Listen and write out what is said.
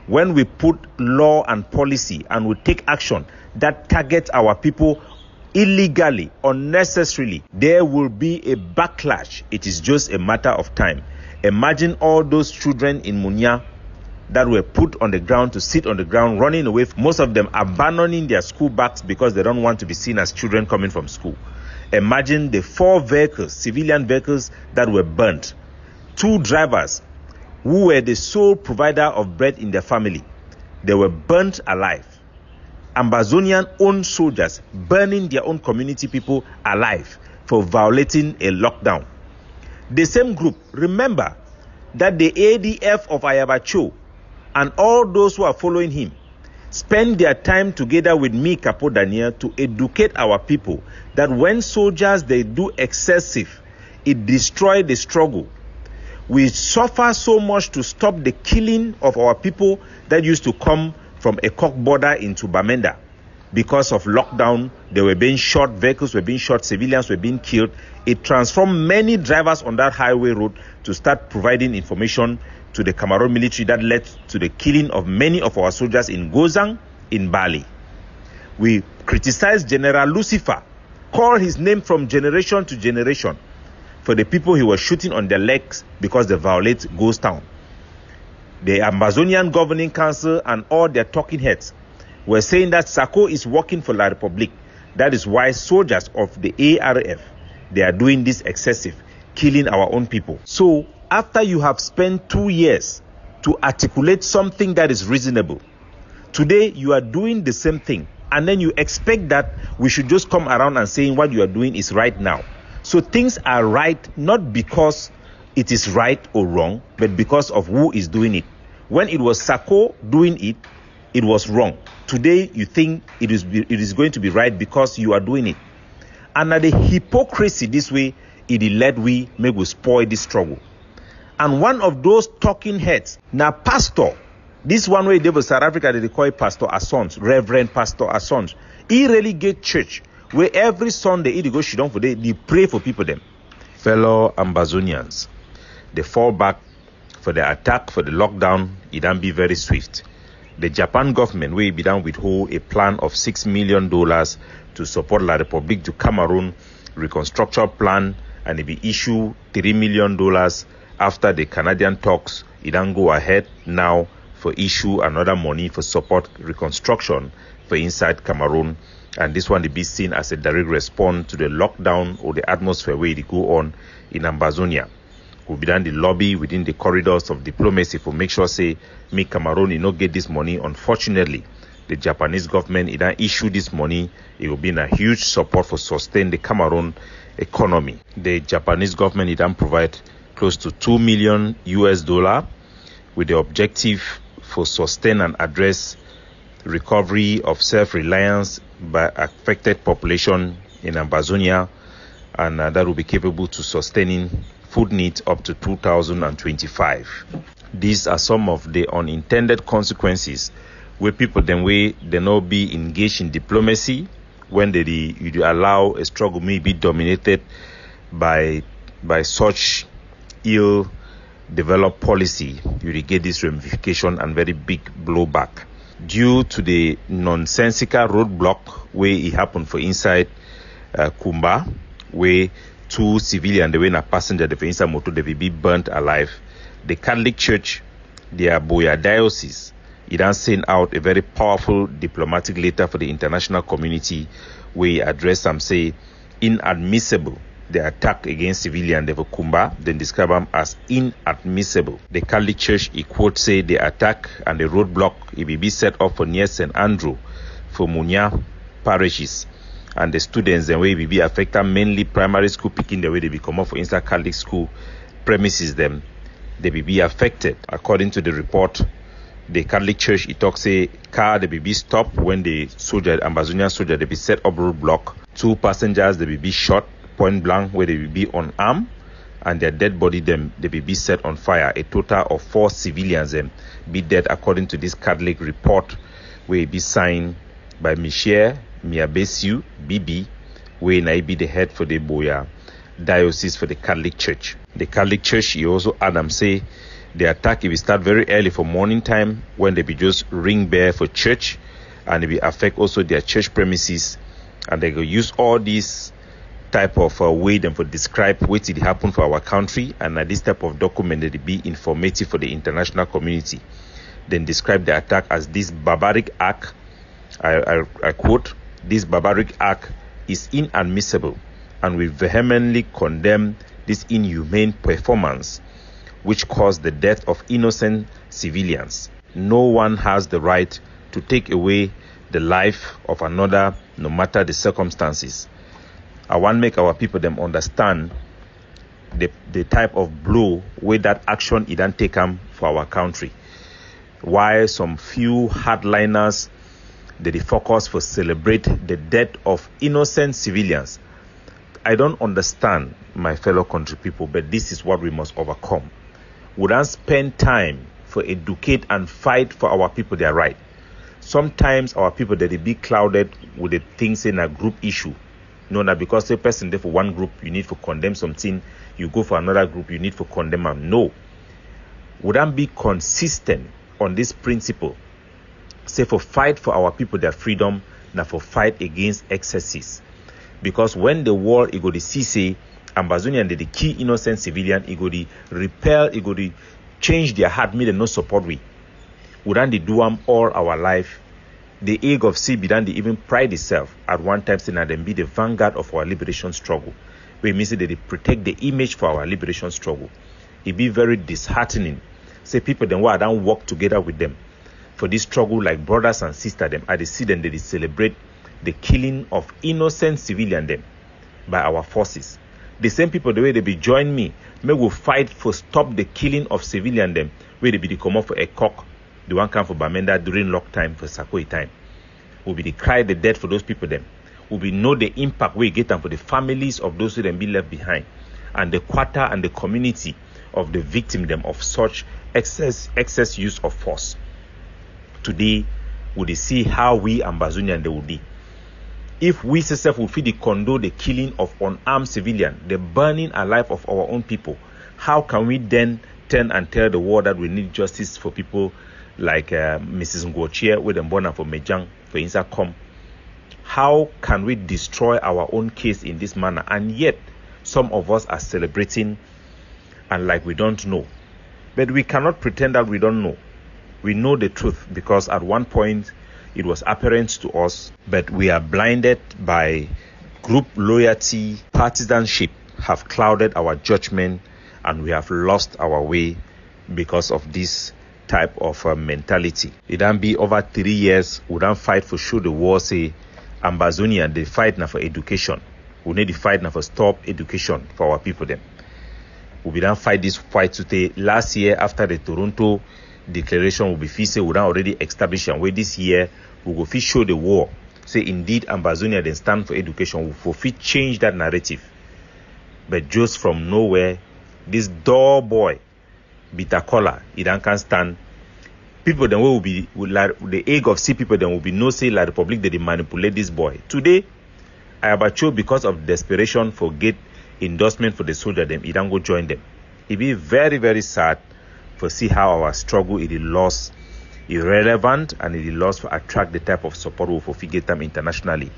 when we put law and policy and we take action that targets our people illegally, unnecessarily, there will be a backlash. It is just a matter of time. Imagine all those children in Muea that were put on the ground to sit on the ground, running away, most of them abandoning their school bags because they don't want to be seen as children coming from school. Imagine the 4 vehicles, civilian vehicles, that were burnt. 2 drivers who were the sole provider of bread in their family, they were burnt alive. Ambazonian own soldiers burning their own community people alive for violating a lockdown. The same group, remember that the ADF of Ayabacho and all those who are following him spend their time together with me, Capo Daniel, to educate our people that when soldiers, they do excessive, it destroys the struggle. We suffer so much to stop the killing of our people that used to come from Ekok border into Bamenda. Because of lockdown, they were being shot, vehicles were being shot, civilians were being killed. It transformed many drivers on that highway road to start providing information to the Cameroon military that led to the killing of many of our soldiers in Gozang, in Bali. We criticized General Lucifer, called his name from generation to generation, for the people he was shooting on their legs because they violate Ghost Town. The Ambazonian Governing Council and all their talking heads were saying that Sako is working for La Republique. That is why soldiers of the ARF, they are doing this excessive, killing our own people. So after you have spent 2 years to articulate something that is reasonable, today you are doing the same thing, and then you expect that we should just come around and saying what you are doing is right now. So things are right not because it is right or wrong, but because of who is doing it. When it was Sako doing it, it was wrong. Today you think it is going to be right because you are doing it. And the hypocrisy this way, it led we make we spoil this struggle. And one of those talking heads, now pastor, this one way they were South Africa, they call it Pastor Assange, Reverend Pastor Assange. He really get church where every Sunday he go sit down for they pray for people them. Fellow Ambazonians, they fall back for the attack, for the lockdown, it don't be very swift. The Japan government will be done withhold a plan of $6 million to support La Republique to Cameroon Reconstruction plan, and it be issue $3 million after the Canadian talks. It don't go ahead now for issue another money for support reconstruction for inside Cameroon, and this one will be seen as a direct response to the lockdown or the atmosphere where it go on in Ambazonia. Will be done the lobby within the corridors of diplomacy for make sure say me Cameroon you not get this money. Unfortunately, the Japanese government it don't issue this money. It will be in a huge support for sustain the Cameroon economy. The Japanese government it don't provide close to $2 million with the objective for sustain and address recovery of self-reliance by affected population in Ambazonia, and that will be capable to sustaining food needs up to 2025. These are some of the unintended consequences where people then way they not be engaged in diplomacy when you allow a struggle may be dominated by such ill developed policy. You get this ramification and very big blowback due to the nonsensical roadblock where it happened for inside Kumba, where 2 civilians, they were in a passenger, they were inside motor, they will be burnt alive. The Catholic Church, their Boya diocese, it has sent out a very powerful diplomatic letter for the international community where it addressed them, say, inadmissible. The attack against civilians, they were Kumba, then describe them as inadmissible. The Catholic Church, it quote say, the attack and the roadblock, it will be set up for near St. Andrew, for Muea parishes. And the students then will be affected, mainly primary school picking the way they become up for inside Catholic school premises them, they will be affected. According to the report, the Catholic Church, it talks say car they will be stopped when the soldier, Ambazonian soldier, they be set up roadblock. 2 passengers they will be shot point blank where they will be unarmed, and their dead body them they will be set on fire. A total of 4 civilians them be dead according to this Catholic report where it be signed by Michelle Miabesiu Bibi, where I be the head for the Boya diocese for the Catholic Church. The Catholic Church, he also Adam say The attack, if it start very early for morning time, when they be just ring bell for church, and it will affect also their church premises, and they go use all these type of way them for describe what did happen for our country, and this type of document that be informative for the international community. Then describe the attack as this barbaric act. I quote, "This barbaric act is inadmissible, and we vehemently condemn this inhumane performance which caused the death of innocent civilians. No one has the right to take away the life of another, no matter the circumstances." I want to make our people them understand the type of blow where that action it done take for our country. Why some few hardliners they focus for celebrate the death of innocent civilians. I don't understand, my fellow country people, but this is what we must overcome. We don't spend time for educate and fight for our people their right. Sometimes our people they be clouded with the things in a group issue. No, that because a person there for one group you need to condemn something, you go for another group you need to condemn them. No, we don't be consistent on this principle. Say for fight for our people their freedom, now for fight against excesses. Because when the war it go to see say Ambazonia and the key innocent civilian, it go to repel, it go to change their heart, me they no support we. We don't do them all our life. The egg of sea done they even pride itself at one time saying that them be the vanguard of our liberation struggle. We mean say they protect the image for our liberation struggle. It be very disheartening. Say people then why don't work together with them for this struggle like brothers and sisters them. I see them they celebrate the killing of innocent civilian them by our forces. The same people the way they be join me, may will fight for stop the killing of civilian them where they be the come up for a cock. The one come for Bamenda during lock time for Sakoi time. Will be the cry the death for those people them. Will be know the impact we get them for the families of those who them be left behind, and the quarter and the community of the victim them of such excess use of force. Today, we see how we Ambazonian they will be. If we yourself will feel the condone the killing of unarmed civilian, the burning alive of our own people, how can we then turn and tell the world that we need justice for people like Mrs. Ngochie with them born for Mejang for Insacom? How can we destroy our own case in this manner? And yet, some of us are celebrating and like we don't know. But we cannot pretend that we don't know. We know the truth because at one point it was apparent to us, but we are blinded by group loyalty, partisanship have clouded our judgment, and we have lost our way because of this type of mentality. It don't be over 3 years, we don't fight for sure the war say Ambazonia, they fight now for education. We need to fight now for stop education for our people them. We don't fight this fight today. Last year after the Toronto declaration will be say we don't already establish and where this year we go fit show the war. Say indeed Ambazonia then stand for education. We for fit change that narrative. But just from nowhere, this door boy bitter collar, it can stand. People then will be like the egg of sea people then will be no say like the public they manipulate this boy. Today, I have chose because of desperation for get endorsement for the soldier them, it don't go join them. It be very, very sad for see how our struggle it is lost irrelevant and it is lost to attract the type of support we for get them internationally.